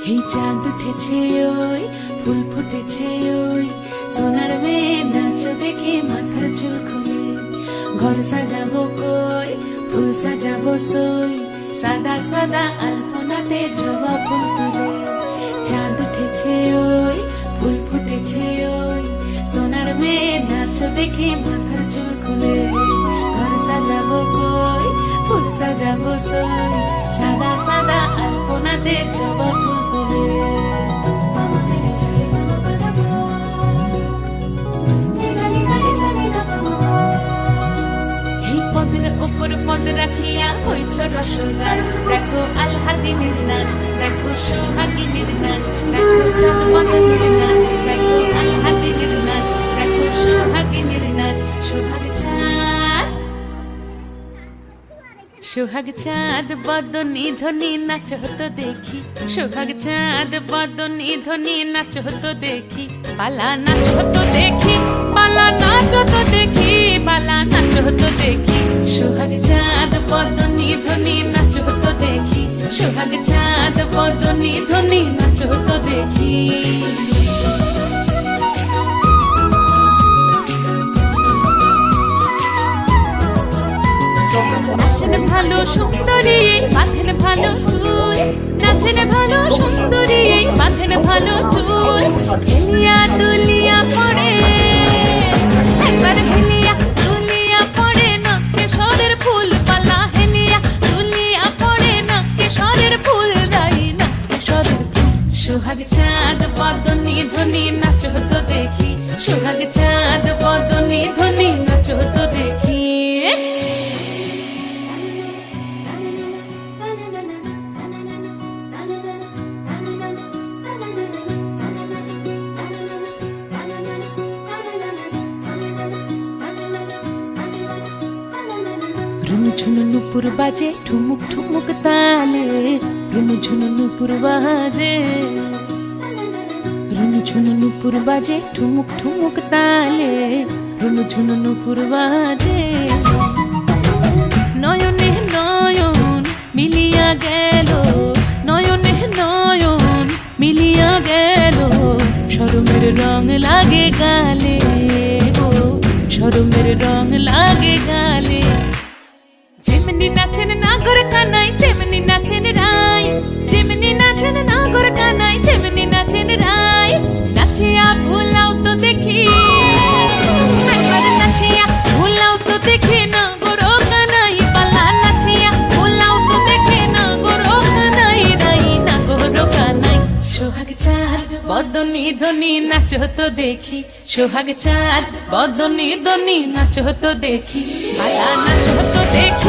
এই চাঁদ উঠেছে ওই ফুল ফুটেছে ওই সোনার মেয়ে নাচ দেখে মাথার চুল খুলে ঘর সাজাবো কই ফুল সাজাবো সই সাদা সাদা আলপনাতে জবা ফুল তুলে চাঁদ উঠেছে ওই ফুল ফুটেছে ওই সোনার মেয়ে নাচ দেখে মাথার চুল খুলে ঘর সাজাবো কই ফুল সাজাবো সই সাদা সাদা আলপনাতে জবা ফুল তুলে পদ রাখিয়া হইছ রসরাজ দেখো আলহাদিনের নাচ দেখো সোহাগিনীর নাচ দেখো চাঁদবদনের নাচ দেখো আলহাদিনের নাচ দেখো সোহাগিনীর নাচ সোহাগ চাঁদ বদনী ধ্বনি নাচ হতো দেখি সোহাগ চাঁদ বদনী ধ্বনি নাচ হতো দেখি পালা নাচ হতো দেখি পালা নাচ হতো দেখি পালা নাচ হতো দেখি সোহাগ চাঁদ বদনী ধ্বনি নাচ হতো দেখি সোহাগ চাঁদ বদনী ধ্বনি নাচ হতো দেখি নাচেন ভালো সুন্দরী বাঁধেন ভালো চুল নাচেন ভালো সুন্দরী বাঁধেন ভালো চুল হেলিয়া দুলিয়া পড়ে একবার হেলিয়া দুলিয়া পড়ে নাকে সরের ফুল পালা হেলিয়া দুলিয়া পড়ে নাকে সরের ফুল রাই নাকে সরের ফুল সোহাগ চাঁদ বদনী ধ্বনি নাচ হতো দেখি সোহাগ চাঁদ বদনী ধ্বনি নাচ হতো দেখি ঝুনু নুপুর বাজে ঠুমুক ঠুমুক তালে রুনু ঝুনু নুপুর বাজে রুনু ঝুনু নুপুর বাজে ঠুমুক ঠুমুক তালে রুনু ঝুনু নুপুর বাজে নয়নে নয়ন মিলিয়া গেল নয়নে নয়ন মিলিয়া গেল শরমের রং লাগে গালে গো শরমের রং লাগে গালে যেমনি নাচেন নাগর কানাই তেমনি নাচেন রাই যেমনি নাচেন নাগর কানাই তেমনি নাচেন রাই নাচিয়া ভুলাও তো দেখি একবার নাচিয়া ভুলাও তো দেখি নাগর কানাই পালা নাচিয়া ভুলাও তো দেখি নাগর কানাই রাই নাগর কানাই সোহাগ চাঁদ বদনী ধ্বনি নাচ হতো দেখি সোহাগ চাঁদ বদনী ধ্বনি নাচ হতো দেখি পালা নাচ হতো দেখি